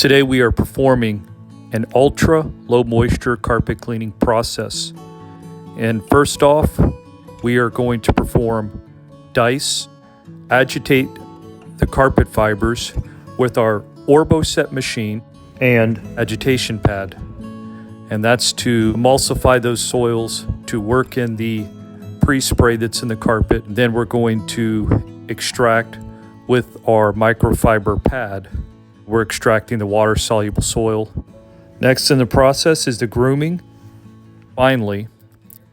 Today we are performing an ultra low moisture carpet cleaning process. And first off, we are going to perform dice, agitate the carpet fibers with our OrboSETT machine and agitation pad. And that's to emulsify those soils, to work in the pre-spray that's in the carpet. Then we're going to extract with our microfiber pad. We're extracting the water-soluble soil. Next in the process is the grooming. Finally,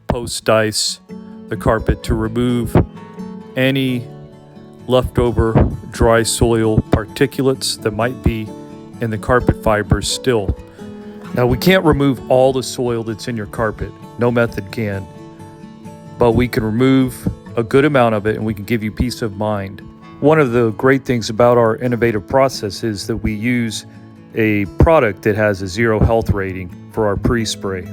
post-dice the carpet to remove any leftover dry soil particulates that might be in the carpet fibers still. Now, we can't remove all the soil that's in your carpet. No method can. But we can remove a good amount of it and we can give you peace of mind. One of the great things about our innovative process is that we use a product that has a 0 health rating for our pre-spray.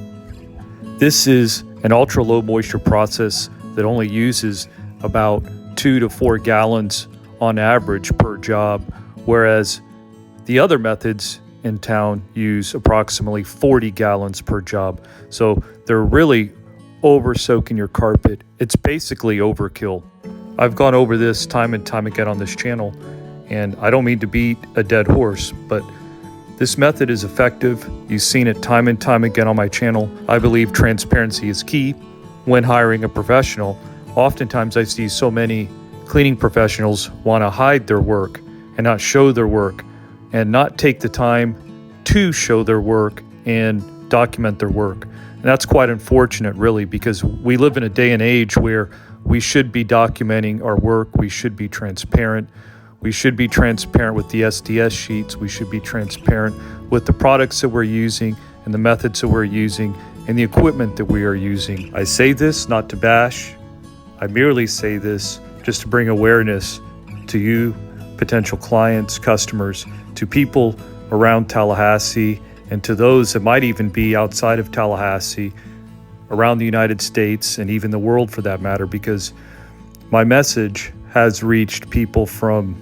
This is an ultra low moisture process that only uses about 2 to 4 gallons on average per job, whereas the other methods in town use approximately 40 gallons per job. So they're really over soaking your carpet. It's basically overkill. I've gone over this time and time again on this channel, and I don't mean to beat a dead horse, but this method is effective. You've seen it time and time again on my channel. I believe transparency is key when hiring a professional. Oftentimes I see so many cleaning professionals want to hide their work and not show their work and not take the time to show their work and document their work. And that's quite unfortunate, really, because we live in a day and age where we should be documenting our work. We should be transparent. We should be transparent with the SDS sheets. We should be transparent with the products that we're using and the methods that we're using and the equipment that we are using. I say this not to bash. I merely say this just to bring awareness to you, potential clients, customers, to people around Tallahassee, and to those that might even be outside of Tallahassee, around the United States and even the world for that matter, because my message has reached people from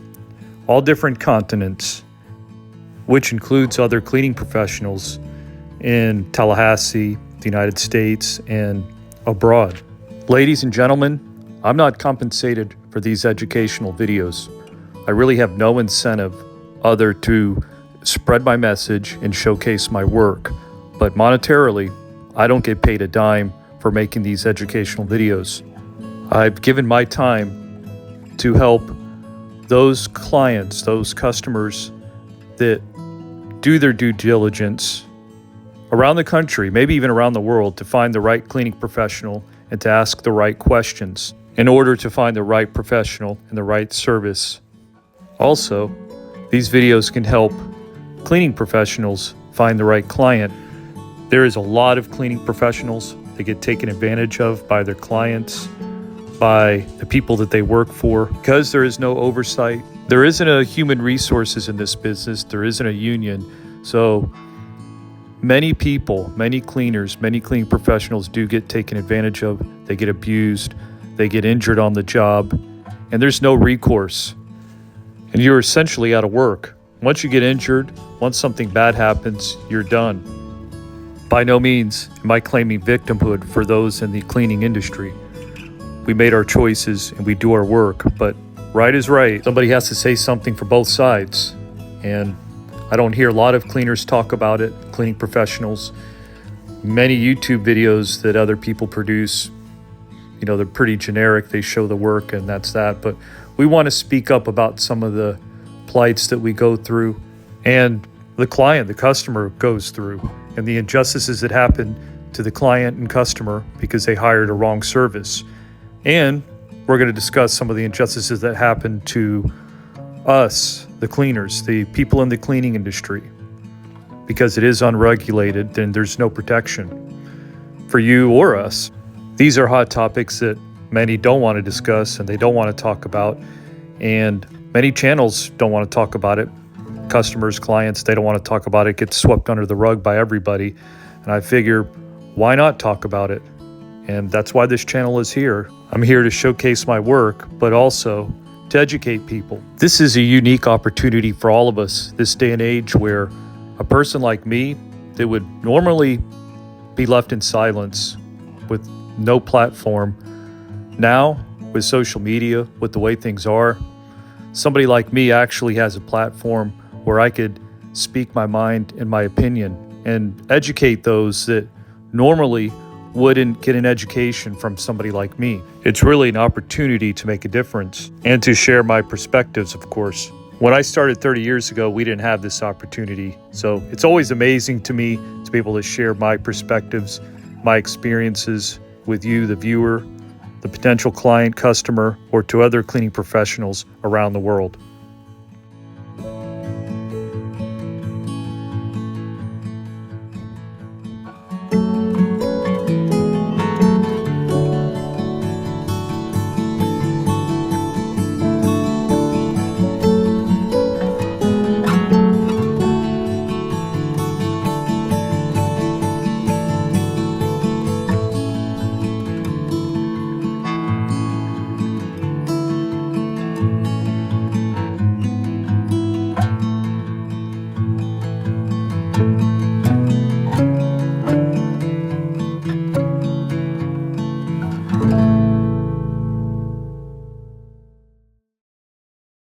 all different continents, which includes other cleaning professionals in Tallahassee, the United States, and abroad. Ladies and gentlemen, I'm not compensated for these educational videos. I really have no incentive other to spread my message and showcase my work. But monetarily, I don't get paid a dime for making these educational videos. I've given my time to help those clients, those customers that do their due diligence around the country, maybe even around the world, to find the right cleaning professional and to ask the right questions in order to find the right professional and the right service. Also, these videos can help cleaning professionals find the right client. There is a lot of cleaning professionals that get taken advantage of by their clients, by the people that they work for, because there is no oversight. There isn't a human resources in this business. There isn't a union. So many people, many cleaners, many cleaning professionals do get taken advantage of. They get abused. They get injured on the job, and there's no recourse. And you're essentially out of work. Once you get injured, once something bad happens, you're done. By no means am I claiming victimhood for those in the cleaning industry. We made our choices and we do our work, but right is right. Somebody has to say something for both sides. And I don't hear a lot of cleaners talk about it, cleaning professionals. Many YouTube videos that other people produce, they're pretty generic. They show the work and that's that. But we want to speak up about some of the plights that we go through and the client, the customer goes through, and the injustices that happen to the client and customer because they hired a wrong service. And we're going to discuss some of the injustices that happen to us, the cleaners, the people in the cleaning industry. Because it is unregulated, then there's no protection for you or us. These are hot topics that many don't want to discuss and they don't want to talk about. And many channels don't want to talk about it. Customers, clients, they don't want to talk about it. It gets swept under the rug by everybody. And I figure, why not talk about it? And that's why this channel is here. I'm here to showcase my work, but also to educate people. This is a unique opportunity for all of us this day and age where A person like me that would normally be left in silence with no platform, now with social media, with the way things are, somebody like me actually has a platform where I could speak my mind and my opinion and educate those that normally wouldn't get an education from somebody like me. It's really an opportunity to make a difference and to share my perspectives, of course. When I started 30 years ago, we didn't have this opportunity. So it's always amazing to me to be able to share my perspectives, my experiences with you, the viewer, the potential client, customer, or to other cleaning professionals around the world.